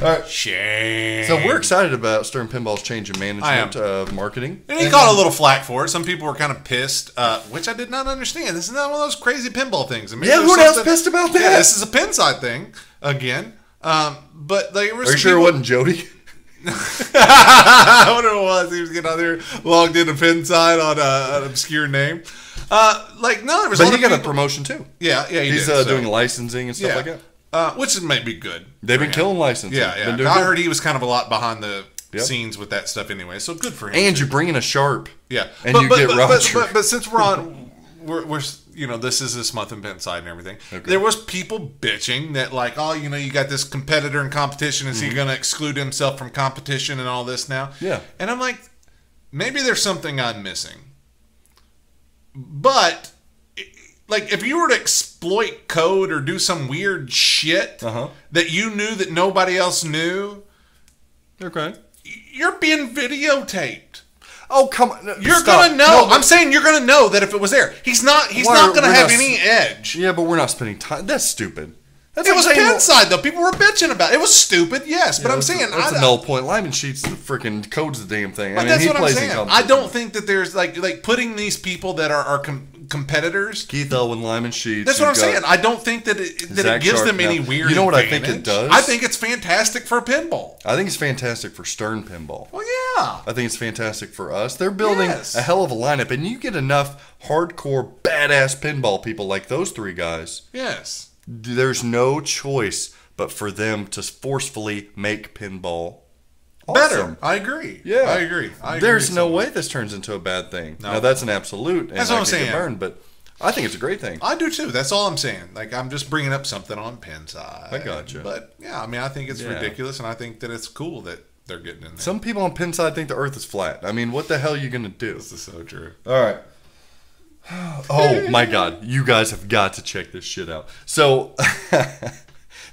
All right. Shame. So we're excited about Stern Pinball's change in management of marketing. And he caught a little flack for it. Some people were kind of pissed, which I did not understand. This is not one of those crazy pinball things. I mean, yeah, who else pissed about that? Yeah, this is a Pinside thing again. But there were Are you sure it wasn't Jody? I wonder what it was. He was getting out there, logged into Pinside on an obscure name. No, there was. But he got a promotion too. Yeah, he's did. doing licensing and stuff like that. Which may be good. They've been killing licensing. Yeah. I heard he was kind of a lot behind the scenes with that stuff anyway, so good for him. And you bring in a Sharp. Yeah. And you get Roger. But since we're on, we're this is this month in Pinside and everything. Okay. There was people bitching that you got this competitor in competition. Is he going to exclude himself from competition and all this now? Yeah. And I'm like, maybe there's something I'm missing. But if you were to exploit code or do some weird shit that you knew that nobody else knew, okay, you're being videotaped. Oh, come on. You're going to know. I'm saying you're going to know that if it was there. He's not going to have any edge. Yeah, but we're not spending time. That's stupid. It was Pinside, though. People were bitching about it. It was stupid, yes. But I'm saying... That's a null point. Lyman Sheets the freaking codes the damn thing. That's what I'm saying. I don't think that there's, putting these people that are competitors... Keith Elwin, Lyman Sheets... That's what I'm saying. I don't think that it gives them any weird You know what advantage. I think it does? I think it's fantastic for pinball. I think it's fantastic for Stern Pinball. Well, yeah. I think it's fantastic for us. They're building a hell of a lineup, and you get enough hardcore, badass pinball people like those three guys. Yes. There's no choice but for them to forcefully make pinball better. Awesome. I agree. Yeah. I agree. There's no way this turns into a bad thing. No. Now, that's an absolute. And that's what I'm saying. Burned, but I think it's a great thing. I do too. That's all I'm saying. I'm just bringing up something on Pinside. I gotcha. But, yeah, I think it's ridiculous, and I think that it's cool that they're getting in there. Some people on Pinside think the earth is flat. I mean, what the hell are you going to do? This is so true. All right. Oh my God, you guys have got to check this shit out. So,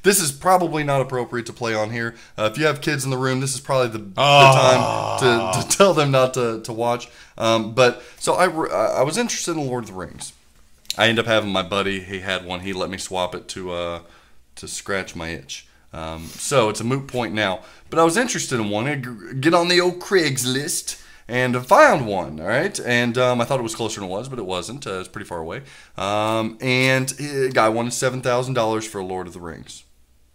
this is probably not appropriate to play on here. If you have kids in the room, this is probably the time to tell them not to watch. But so I was interested in Lord of the Rings, I ended up having my buddy. He had one. He let me swap it to scratch my itch. So it's a moot point now. But I was interested in one. I get on the old Craigslist. And I found one, all right? And I thought it was closer than it was, but it wasn't. It was pretty far away. And a guy wanted $7,000 for Lord of the Rings.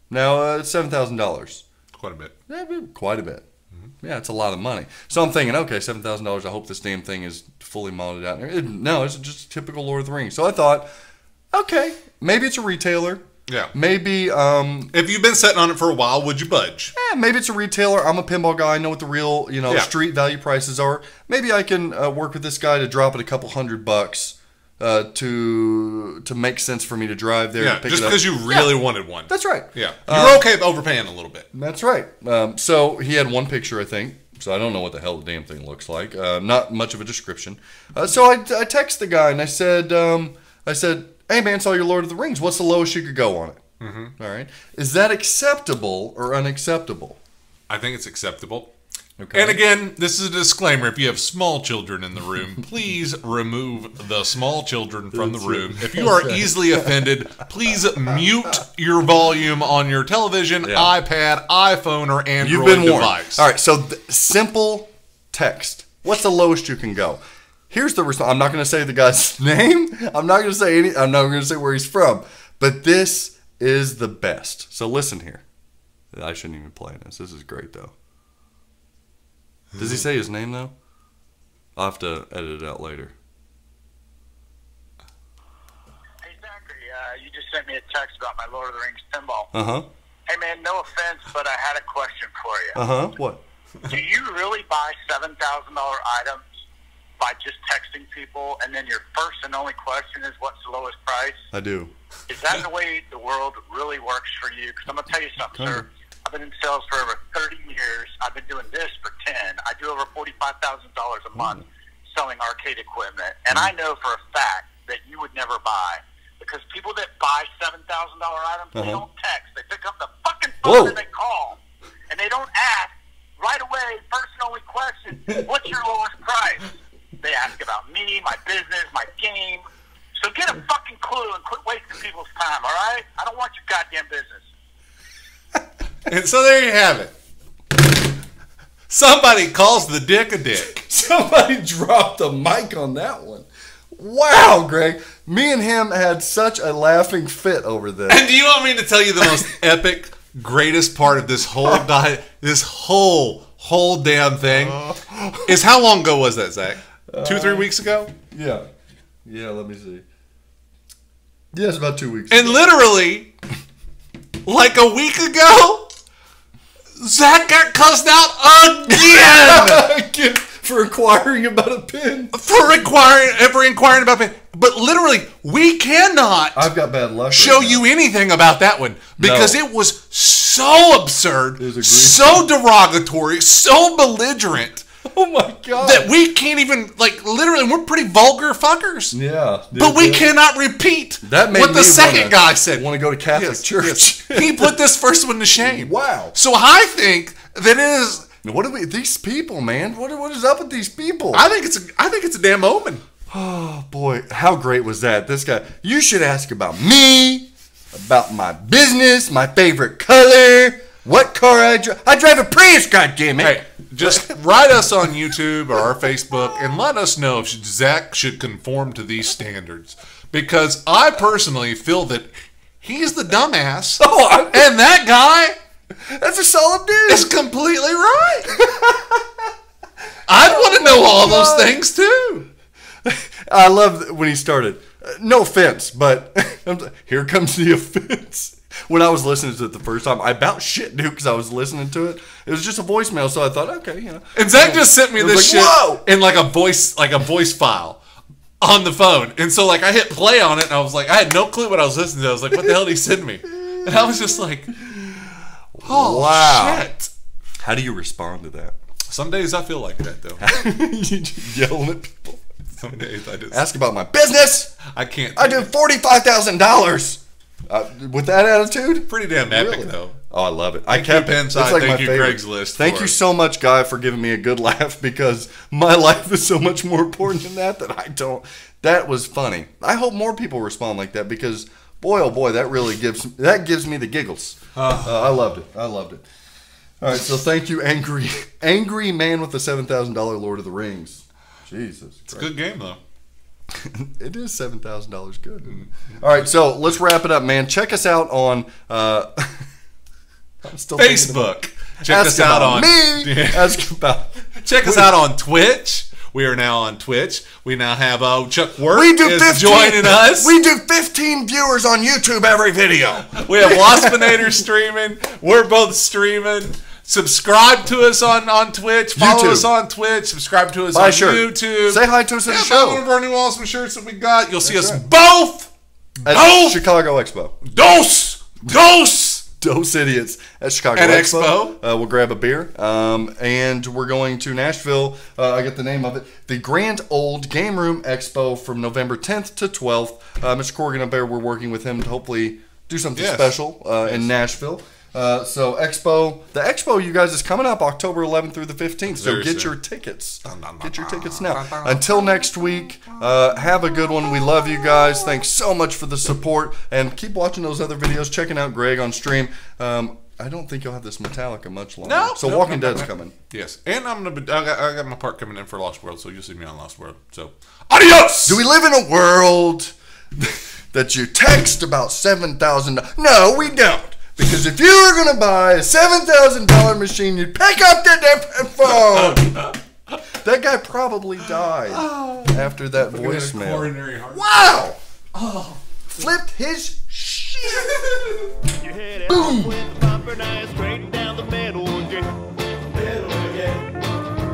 Now, $7,000. Quite a bit. Yeah, quite a bit. Mm-hmm. Yeah, it's a lot of money. So I'm thinking, okay, $7,000. I hope this damn thing is fully modded out. No, it's just a typical Lord of the Rings. So I thought, okay, maybe it's a retailer. Yeah. Maybe. If you've been sitting on it for a while, would you budge? Yeah, maybe it's a retailer. I'm a pinball guy. I know what the real, street value prices are. Maybe I can work with this guy to drop it a couple $100 to make sense for me to drive there. Yeah, to pick just it up. because you really wanted one. That's right. Yeah. You're okay with overpaying a little bit. That's right. So he had one picture, I think. So I don't know what the hell the damn thing looks like. Not much of a description. So I text the guy and I said, hey man, saw your Lord of the Rings. What's the lowest you could go on it? Mm-hmm. All right. Is that acceptable or unacceptable? I think it's acceptable. Okay. And again, this is a disclaimer. If you have small children in the room, please remove the small children from the room. If you are easily offended, please mute your volume on your television, iPad, iPhone, or Android You've been warned. device. All right. So simple text. What's the lowest you can go? Here's the response. I'm not going to say the guy's name. I'm not going to say where he's from. But this is the best. So listen here. I shouldn't even play this. This is great though. Does he say his name though? I'll have to edit it out later. Hey Zachary, you just sent me a text about my Lord of the Rings pinball. Uh-huh. Hey man, no offense, but I had a question for you. Uh-huh. What? Do you really buy $7,000 items by just texting people, and then your first and only question is, what's the lowest price? I do. Is that the way the world really works for you? Because I'm going to tell you something, sir. I've been in sales for over 30 years. I've been doing this for 10. I do over $45,000 a month selling arcade equipment. And I know for a fact that you would never buy. Because people that buy $7,000 items, they don't text. They pick up the fucking phone and they call. And they don't ask right away, first and only question, what's your lowest price? They ask about me, my business, my game. So get a fucking clue and quit wasting people's time, all right? I don't want your goddamn business. And so there you have it. Somebody calls the dick a dick. Somebody dropped the mic on that one. Wow, Greg. Me and him had such a laughing fit over this. And do you want me to tell you the most epic, greatest part of this whole this whole damn thing is how long ago was that, Zach? 2-3 weeks ago? Yeah. Yeah, let me see. Yeah, it's about 2 weeks and ago. Literally, like a week ago, Zach got cussed out again for inquiring about a pin. For inquiring about a pin. But literally, we cannot I've got bad luck show you anything about that one because it was so absurd, so derogatory, so belligerent. Oh my god. That we can't even, literally, we're pretty vulgar fuckers. Yeah. But we cannot repeat what the second guy said. Want to go to Catholic Church. He put this first one to shame. Wow. So I think that it is. What are these people, man? What is up with these people? I think it's a damn omen. Oh boy, how great was that? This guy, you should ask about me, about my business, my favorite color, what car I drive. I drive a Prius, goddammit. Hey, just write us on YouTube or our Facebook and let us know if Zach should conform to these standards. Because I personally feel that he's the dumbass. And that guy, that's a solid dude, is completely right. I'd want to know all those things too. I love when he started. No offense, but here comes the offense. When I was listening to it the first time, I about shit, dude, because I was listening to it. It was just a voicemail, so I thought, okay, And Zach just sent me this shit in like a voice file on the phone. And so I hit play on it, and I was like, I had no clue what I was listening to. I was like, what the hell did he send me? And I was just like, oh, wow. Shit. How do you respond to that? Some days I feel like that, though. Yelling at people. Some days I just ask about my business. I can't. I do $45,000. With that attitude? Pretty damn epic, though. Oh, I love it. I kept Pinside. Thank you, Craigslist. Thank you so much, Guy, for giving me a good laugh because my life is so much more important than that I don't. That was funny. I hope more people respond like that because, boy, oh boy, that really gives me the giggles. I loved it. All right, so thank you, angry man with the $7,000 Lord of the Rings. Jesus, it's a good game though. It is $7,000 good. All right, so let's wrap it up, man. Check us out on Facebook. Check us out on me. Ask about. Check us out on Twitch. We are now on Twitch. We now have Chuck Work is joining us. We do 15 viewers on YouTube every video. We have Waspinator streaming. We're both streaming. Subscribe to us on Twitch. Follow us on Twitch. Subscribe to us on YouTube. Say hi to us at the show. Buy one of our new awesome shirts that we got. You'll see us both at Chicago Expo. Dose idiots at Chicago Expo. We'll grab a beer. And we're going to Nashville. I get the name of it. The Grand Old Game Room Expo from November 10th to 12th. Mr. Corrigan up there, we're working with him to hopefully do something special in Nashville. So the expo, you guys, is coming up October 11th through the 15th. So get your tickets. Get your tickets now. Until next week, have a good one. We love you guys. Thanks so much for the support. And keep watching those other videos. Checking out Greg on stream. I don't think you'll have this Metallica much longer. So Walking Dead's coming. Yes. And I got my part coming in for Lost World. So you'll see me on Lost World. So adios! Do we live in a world that you text about $7,000? No, we don't. Because if you were going to buy a $7,000 machine, you'd pick up the different phone. That guy probably died after that voicemail. Wow! Flipped his shit. You hit it off with the bumper, now it's straight down the middle again.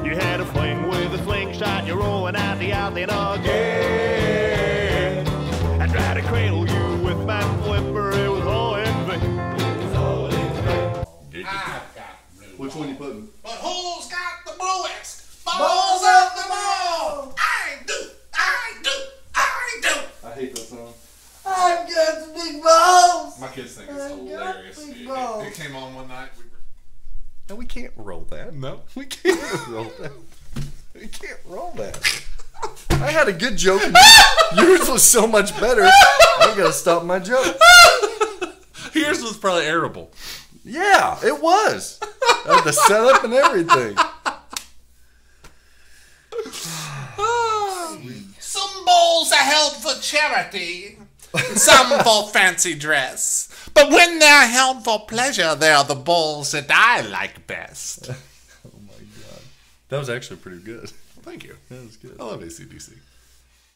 You had a fling with a slingshot, you're rolling out the outlet again. I tried to cradle you with my flipper, it was all in vain. Which one you putting? But who's got the bluest balls of them all? I do. I hate that song. I've got the big balls. My kids think it's hilarious. It came on one night. No, we can't roll that. No. We can't roll that. We can't roll that. I had a good joke. Yours was so much better. I gotta stop my joke. Yours was probably arable. Yeah, it was. I had the setup and everything. Some balls are held for charity, some for fancy dress. But when they're held for pleasure, they're the balls that I like best. Oh my God. That was actually pretty good. Thank you. That was good. I love AC/DC.